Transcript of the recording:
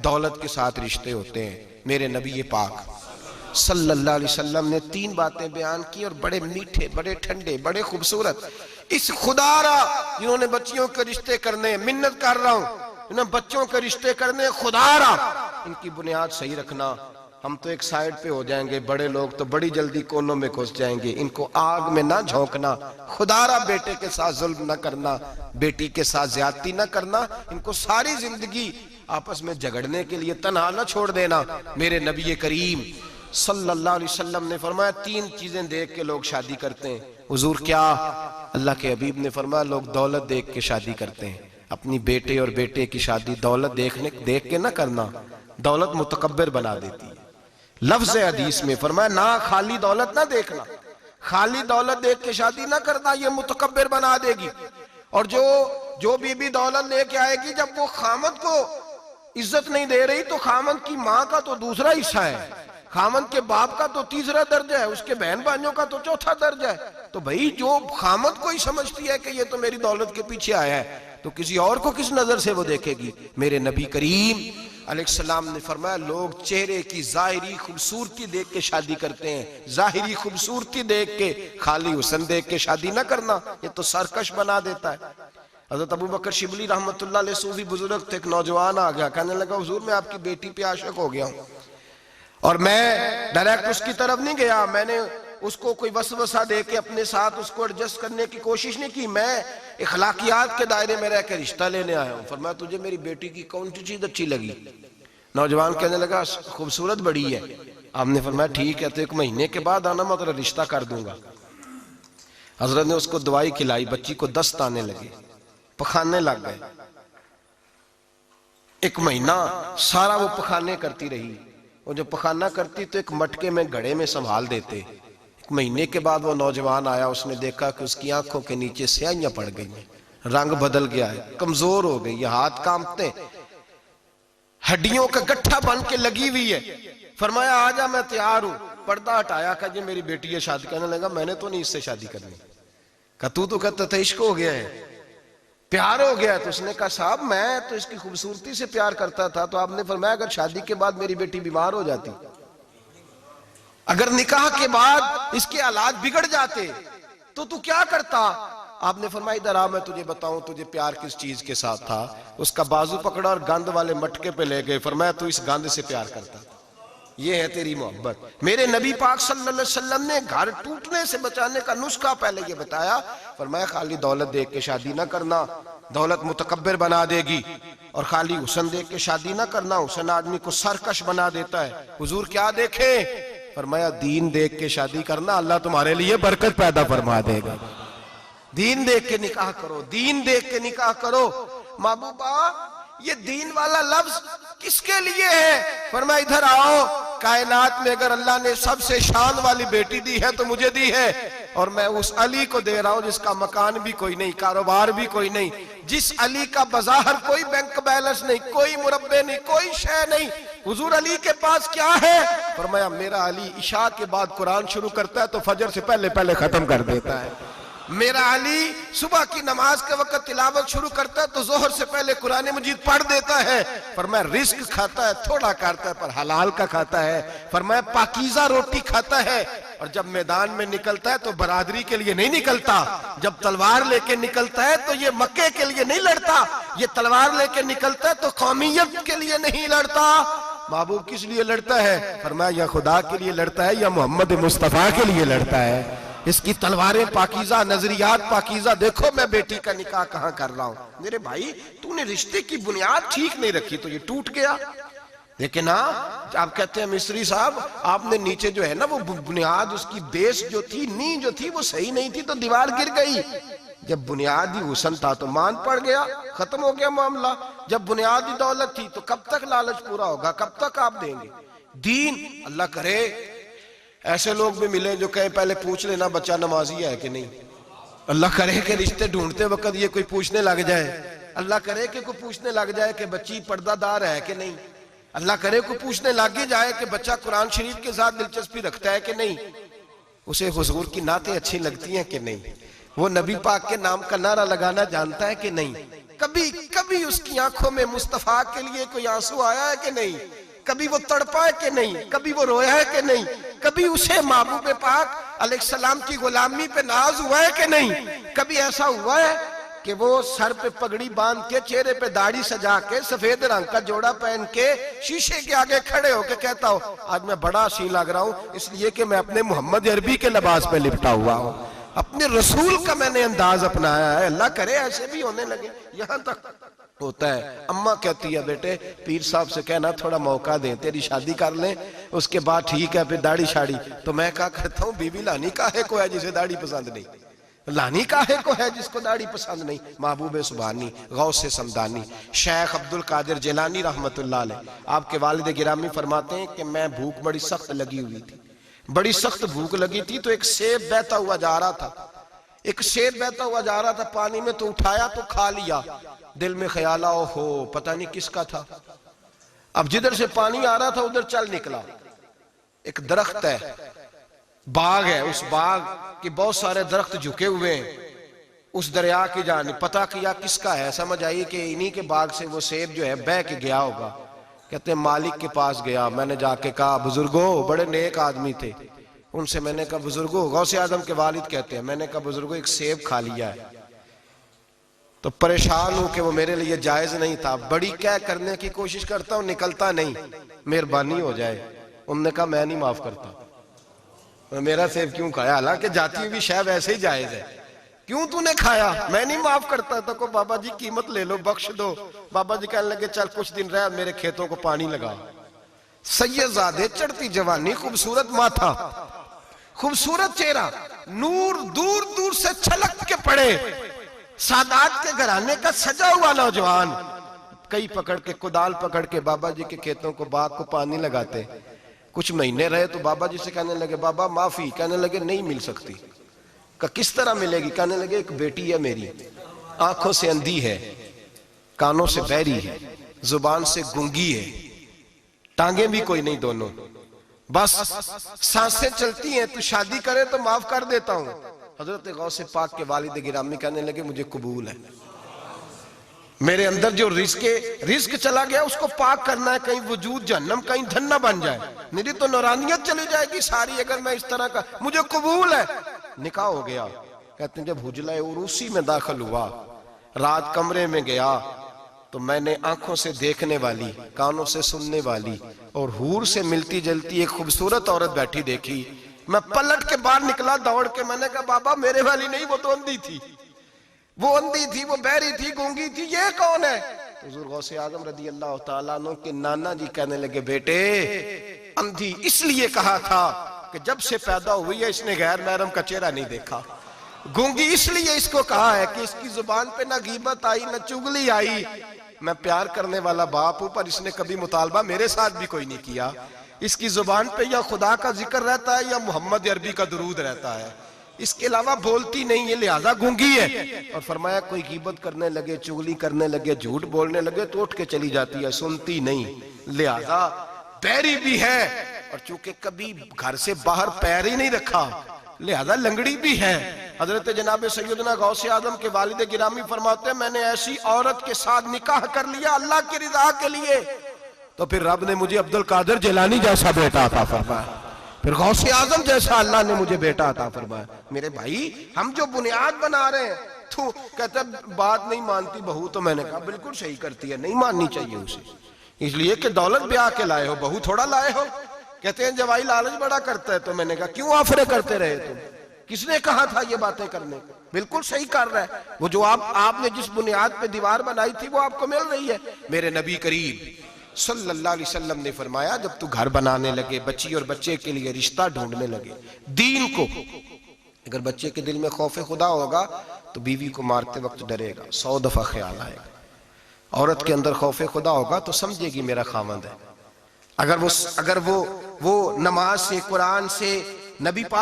دولت کے ساتھ رشتے ہوتے ہیں۔ میرے نبی پاک صلی اللہ علیہ وسلم نے 3 باتیں بیان کی اور بڑے میٹھے، بڑے ٹھنڈے، بڑے خوبصورت۔ اس خدا را جنہوں نے بچیوں کے رشتے کرنے، منت کر رہا ہوں انہوں نے بچوں کے رشتے کرنے، خدا را ان کی بنیاد صحیح رکھنا۔ ہم تو ایک سائیڈ پہ ہو جائیں گے، بڑے لوگ تو بڑی جلدی کونوں میں گھس جائیں گے۔ ان کو آگ میں نہ جھونکنا، خدا را بیٹے کے ساتھ ظلم نہ کرنا، بیٹی کے ساتھ زیادتی نہ کرنا، ان کو ساری زندگی آپس میں جھگڑنے کے لیے تنہا نہ چھوڑ دینا۔ میرے نبی کریم صلی اللہ علیہ وسلم نے فرمایا 3 چیزیں دیکھ کے لوگ شادی کرتے ہیں۔ حضور کیا؟ اللہ کے حبیب نے فرمایا لوگ دولت دیکھ کے شادی کرتے ہیں۔ اپنی بیٹے اور بیٹے کی شادی دولت دیکھ کے نہ کرنا، دولت متکبر بنا دیتی ہے۔ لفظ حدیث میں فرمایا نہ خالی دولت نہ دیکھنا، خالی دولت دیکھ کے شادی نہ کرنا، یہ متکبر بنا دے گی۔ اور جو بی دولت لے کے آئے گی، جب وہ خامد کو عزت نہیں دے رہی تو خامد کی ماں کا تو دوسرا حصہ ہے، خامد کے باپ کا تو تیسرا درجہ ہے، اس کے بہن بھائیوں کا تو چوتھا درجہ ہے۔ تو بھئی جو خامد کو ہی سمجھتی ہے کہ یہ تو میری دولت کے پیچھے آیا ہے، تو کسی اور کو کس نظر سے وہ دیکھے گی؟ میرے نبی کریم علیہ السلام نے فرمایا لوگ چہرے کی ظاہری خوبصورتی دیکھ کے شادی کرتے ہیں، ظاہری خوبصورتی دیکھ کے، خالی حسن دیکھ کے شادی نہ کرنا، یہ تو سرکش بنا دیتا ہے۔ حضرت ابو بکر شبلی رحمۃ اللہ علیہ صوفی بزرگ تھے، ایک نوجوان آ گیا، کہنے لگا حضور میں آپ کی بیٹی پہ عاشق ہو گیا ہوں، اور میں ڈائریکٹ اس کی طرف نہیں گیا، میں نے اس کو کوئی وسوسہ دے کے اپنے ساتھ اس کو ایڈجسٹ کرنے کی کوشش نہیں کی، میں اخلاقیات کے دائرے میں رہ کے رشتہ لینے آیا ہوں۔ فرمایا تجھے میری بیٹی کی کون سی چیز اچھی لگی؟ نوجوان کہنے لگا خوبصورت بڑی ہے۔ آپ نے فرمایا ٹھیک ہے، تو 1 مہینے کے بعد آنا، میں تیرا رشتہ کر دوں گا۔ حضرت نے اس کو دوائی کھلائی، بچی کو دست آنے لگے، پخانے لگ گئے۔ 1 مہینہ سارا وہ پخانے کرتی رہی، وہ جو پخانہ کرتی تو ایک مٹکے میں گھڑے میں سنبھال دیتے۔ 1 مہینے کے بعد وہ نوجوان آیا، اس نے دیکھا کہ اس کی آنکھوں کے نیچے سیاہیاں پڑ گئی ہیں، رنگ بدل گیا ہے، کمزور ہو گئی، یہ ہاتھ کانپتے ہیں، ہڈیوں کا گٹھا بن کے لگی ہوئی ہے۔ فرمایا آجا میں تیار ہوں۔ پردہ ہٹایا کہ جی میری بیٹی ہے شادی کرنے لگا، میں نے تو نہیں اس سے شادی کرنی۔ کہا تو کہتا تھا عشق ہو گیا ہے، پیار ہو گیا ہے۔ تو اس نے کہا صاحب میں تو اس کی خوبصورتی سے پیار کرتا تھا۔ تو آپ نے فرمایا اگر شادی کے بعد میری بیٹی بیمار ہو جاتی، اگر نکاح کے بعد اس کے حالات بگڑ جاتے تو کیا کرتا؟ آپ نے فرمایا ادھر آ میں تجھے بتاؤں تجھے پیار کس چیز کے ساتھ تھا۔ اس کا بازو پکڑا اور گند والے مٹکے پہ لے گئے، فرمایا تو اس گند سے پیار کرتا، یہ ہے تیری محبت۔ میرے نبی پاک صلی اللہ علیہ وسلم نے گھر ٹوٹنے سے بچانے کا نسخہ پہلے یہ بتایا، فرمایا خالی دولت دیکھ کے شادی نہ کرنا، دولت متکبر بنا دے گی، اور خالی حسن دیکھ کے شادی نہ کرنا، حسن آدمی کو سرکش بنا دیتا ہے۔ حضور کیا دیکھیں؟ فرمایا دین دیکھ کے شادی کرنا، اللہ تمہارے لیے برکت پیدا فرما دے گا۔ دین دیکھ کے نکاح کرو، دین دیکھ کے نکاح کرو۔ محبوبہ یہ دین والا لفظ کس کے لیے ہے؟ فرمایا ادھر آؤ، کائنات میں اگر اللہ نے سب سے شان والی بیٹی دی ہے تو مجھے دی ہے، اور میں اس علی کو دے رہا ہوں جس کا مکان بھی کوئی نہیں، کاروبار بھی کوئی نہیں، جس علی کا بظاہر کوئی بینک بیلنس نہیں، کوئی مربع نہیں، کوئی شے نہیں۔ حضور علی کے پاس کیا ہے؟ فرمایا میرا علی عشاء کے بعد قرآن شروع کرتا ہے تو فجر سے پہلے ختم کر دیتا ہے۔ میرا علی صبح کی نماز کے وقت تلاوت شروع کرتا ہے تو ظہر سے پہلے قرآن مجید پڑھ دیتا ہے۔ فرمایا رزق کھاتا ہے، تھوڑا کھاتا ہے پر حلال کا کھاتا ہے۔ فرمایا پاکیزہ روٹی کھاتا ہے، اور جب میدان میں نکلتا ہے تو برادری کے لیے نہیں نکلتا، جب تلوار لے کے نکلتا ہے تو یہ مکے کے لیے نہیں لڑتا، یہ تلوار لے کے نکلتا ہے تو قومیت کے لیے نہیں لڑتا۔ محبوب کس لیے لڑتا ہے؟ فرمایا یا خدا کے لیے لڑتا ہے یا محمد مصطفیٰ کے لیے لڑتا ہے۔ اس کی تلواریں پاکیزہ، نظریات پاکیزہ۔ دیکھو میں بیٹی کا نکاح کہاں کر رہا ہوں۔ میرے بھائی تو نے رشتے کی بنیاد ٹھیک نہیں رکھی تو یہ ٹوٹ گیا۔ لیکن ہاں آپ کہتے ہیں مصری صاحب آپ نے نیچے جو ہے نا وہ بنیاد، اس کی بیس جو تھی، نیند جو تھی وہ صحیح نہیں تھی تو دیوار گر گئی۔ جب بنیادی حسن تھا تو مان پڑ گیا، ختم ہو گیا معاملہ۔ جب بنیادی دولت تھی تو کب تک لالچ پورا ہوگا، کب تک آپ دیں گے؟ دین اللہ کرے ایسے لوگ بھی ملیں جو کہیں پہلے پوچھ لینا بچہ نمازی ہے کہ نہیں۔ اللہ کرے کہ رشتے ڈھونڈتے وقت یہ کوئی پوچھنے لگ جائے، اللہ کرے کہ کوئی پوچھنے لگ جائے کہ بچی پردہ دار ہے کہ نہیں، اللہ کرے کوئی پوچھنے لگ ہی جائے کہ بچہ قرآن شریف کے ساتھ دلچسپی رکھتا ہے کہ نہیں، اسے حضور کی نعتیں اچھی لگتی ہیں کہ نہیں، وہ نبی پاک کے نام کا نعرہ لگانا جانتا ہے کہ نہیں۔ کبھی کبھی اس کی آنکھوں میں مصطفیٰ کے لیے کوئی آنسو آیا ہے کہ نہیں؟ کبھی وہ تڑپا ہے کہ نہیں؟ کبھی وہ رویا ہے کہ نہیں؟ کبھی اسے محبوب پاک علیہ السلام کی غلامی پہ ناز ہوا ہے کہ نہیں؟ کبھی ایسا ہوا ہے کہ وہ سر پہ پگڑی باندھ کے، چہرے پہ داڑھی سجا کے، سفید رنگ کا جوڑا پہن کے شیشے کے آگے کھڑے ہو کے کہتا ہو آج میں بڑا حسین لگ رہا ہوں اس لیے کہ میں اپنے محمد عربی کے لباس پہ لپٹا ہوا ہوں، اپنے رسول کا میں نے انداز اپنایا ہے؟ اللہ کرے ایسے بھی ہونے لگے۔ یہاں تک ہوتا ہے اماں کہتی ہے بیٹے پیر صاحب سے کہنا تھوڑا موقع دیں، تیری شادی کر لیں، اس کے بعد ٹھیک ہے پھر داڑھی شاڑی۔ تو میں کہا کرتا ہوں بیوی لانی کاہے کو ہے جسے داڑھی پسند نہیں؟ لانی کاہے کو ہے جس کو داڑھی پسند نہیں؟ محبوب سبحانی، غوث سمدانی، شیخ عبد القادر جیلانی رحمت اللہ علیہ، آپ کے والد گرامی فرماتے ہیں کہ میں بھوک بڑی سخت لگی ہوئی تھی، بڑی سخت بھوک لگی تھی، تو ایک سیب بہتا ہوا جا رہا تھا، ایک سیب بہتا ہوا جا رہا تھا پانی میں، تو اٹھایا تو کھا لیا۔ دل میں خیال آؤ ہو پتہ نہیں کس کا تھا۔ اب جدھر سے پانی آ رہا تھا ادھر چل نکلا، ایک درخت ہے، باغ ہے، اس باغ کے بہت سارے درخت جھکے ہوئے ہیں، اس دریا کی جانب پتہ کیا کس کا ہے، سمجھ آئی کہ انہی کے باغ سے وہ سیب جو ہے بہہ کے گیا ہوگا۔ کہتے ہیں مالک کے پاس گیا، میں نے جا کے کہا بزرگو، بڑے نیک آدمی تھے، ان سے میں نے کہا بزرگو، غوث اعظم کے والد کہتے ہیں، میں نے کہا بزرگو ایک سیب کھا لیا ہے، تو پریشان ہوں کہ وہ میرے لیے جائز نہیں تھا، بڑی کہہ کرنے کی کوشش کرتا ہوں نکلتا نہیں، مہربانی ہو جائے۔ انہوں نے کہا میں نہیں معاف کرتا، میرا سیب کیوں کھایا؟ حالانکہ جاتی ہوئی شے ویسے ہی جائز ہے، کیوں تو نے کھایا؟ میں نہیں معاف کرتا۔ تو کو بابا جی قیمت لے لو، بخش دو۔ بابا جی کہنے لگے چل کچھ دن رہ، میرے کھیتوں کو پانی لگا۔ سید زادے، چڑھتی جوانی، خوبصورت ماتھا، خوبصورت چہرہ، نور دور دور سے چھلک کے پڑے، سادات کے گھرانے کا سجا ہوا نوجوان، کئی پکڑ کے، کدال پکڑ کے بابا جی کے کھیتوں کو، باغ کو پانی لگاتے۔ کچھ مہینے رہے تو بابا جی سے کہنے لگے بابا معافی، کہنے لگے نہیں مل سکتی۔ کہ کس طرح ملے گی؟ کہنے لگے ایک بیٹی ہے میری، آنکھوں سے اندھی ہے، کانوں سے بہری ہے، زبان سے گنگی ہے، ٹانگیں بھی کوئی نہیں دونوں، بس سانسیں چلتی ہیں، تو شادی کرے تو معاف کر دیتا ہوں۔ حضرت غوث پاک کے والد گرامی کہنے لگے مجھے قبول ہے، میرے اندر جو رزق چلا گیا اس کو پاک کرنا ہے، کہیں وجود جہنم کہیں دھن نہ بن جائے، میری تو نورانیت چلی جائے گی ساری اگر میں اس طرح کا، مجھے قبول ہے۔ نکاح ہو گیا۔ کہتے ہیں جب حجلہ عروسی میں داخل ہوا، رات کمرے میں گیا تو میں نے آنکھوں سے دیکھنے والی، کانوں سے سننے والی اور حور سے ملتی جلتی ایک خوبصورت عورت بیٹھی دیکھی۔ میں پلٹ کے باہر نکلا دوڑ کے، میں نے کہا بابا میرے والی نہیں، وہ تو اندھی تھی، وہ اندھی تھی، وہ بہری تھی، گونگی تھی، یہ کون ہے؟ حضور غوث اعظم رضی اللہ تعالیٰ عنہ کے نانا جی کہنے لگے بیٹے اندھی اس لیے کہا تھا کہ جب سے پیدا ہوئی ہے اس نے غیر محرم کا چہرہ نہیں دیکھا، گونگی اس لیے اس کو کہا ہے کہ اس کی زبان پہ نہ غیبت آئی نہ چگلی آئی، میں پیار کرنے والا باپ ہوں پر اس نے کبھی مطالبہ میرے ساتھ بھی کوئی نہیں کیا، اس کی زبان پہ یا خدا کا ذکر رہتا ہے یا محمد عربی کا درود رہتا ہے، اس کے علاوہ بولتی نہیں، یہ لہذا گونگی ہے۔ اور فرمایا کوئی غیبت کرنے لگے، چغلی کرنے لگے، جھوٹ بولنے لگے تو اٹھ کے چلی جاتی ہے، سنتی نہیں، لہذا بہری بھی ہے، اور چونکہ کبھی گھر سے باہر پیر ہی نہیں رکھا لہذا لنگڑی بھی ہے۔ حضرت جناب سیدنا غوث اعظم کے والد گرامی فرماتے ہیں میں نے ایسی عورت کے ساتھ نکاح کر لیا اللہ کی رضا کے لیے، تو پھر رب نے مجھے عبد القادر جیلانی جیسا بیٹا عطا فرمایا، پھر غوث اعظم جیسا اللہ نے مجھے بیٹا عطا فرمایا۔ میرے بھائی ہم جو بنیاد بنا رہے ہیں، تو کہتا ہے بات نہیں مانتی بہو، تو میں نے کہا بالکل صحیح کرتی ہے، نہیں ماننی چاہیے اسے، اس لیے کہ دولت بیاہ کے لائے ہو، بہو تھوڑا لائے ہو۔ کہتے ہیں جوائی لالچ بڑا کرتا ہے، تو میں نے کہا کیوں آفرے کرتے رہے تم، کس نے کہا تھا یہ باتیں کرنے؟ بالکل صحیح کر رہا ہے، وہ جو آپ نے جس بنیاد پہ دیوار بنائی تھی وہ آپ کو مل رہی ہے۔ میرے نبی کریم صلی اللہ علیہ وسلم نے فرمایا جب تو گھر بنانے لگے، بچی اور بچے کے لیے رشتہ ڈھونڈنے لگے، دین کو، اگر بچے کے دل میں خوف خدا ہوگا تو بیوی کو مارتے وقت ڈرے گا، 100 دفعہ خیال آئے گا، عورت کے اندر خوف خدا ہوگا تو سمجھے گی میرا خاوند ہے، اگر وہ نماز سے، قرآن سے، نبی پاک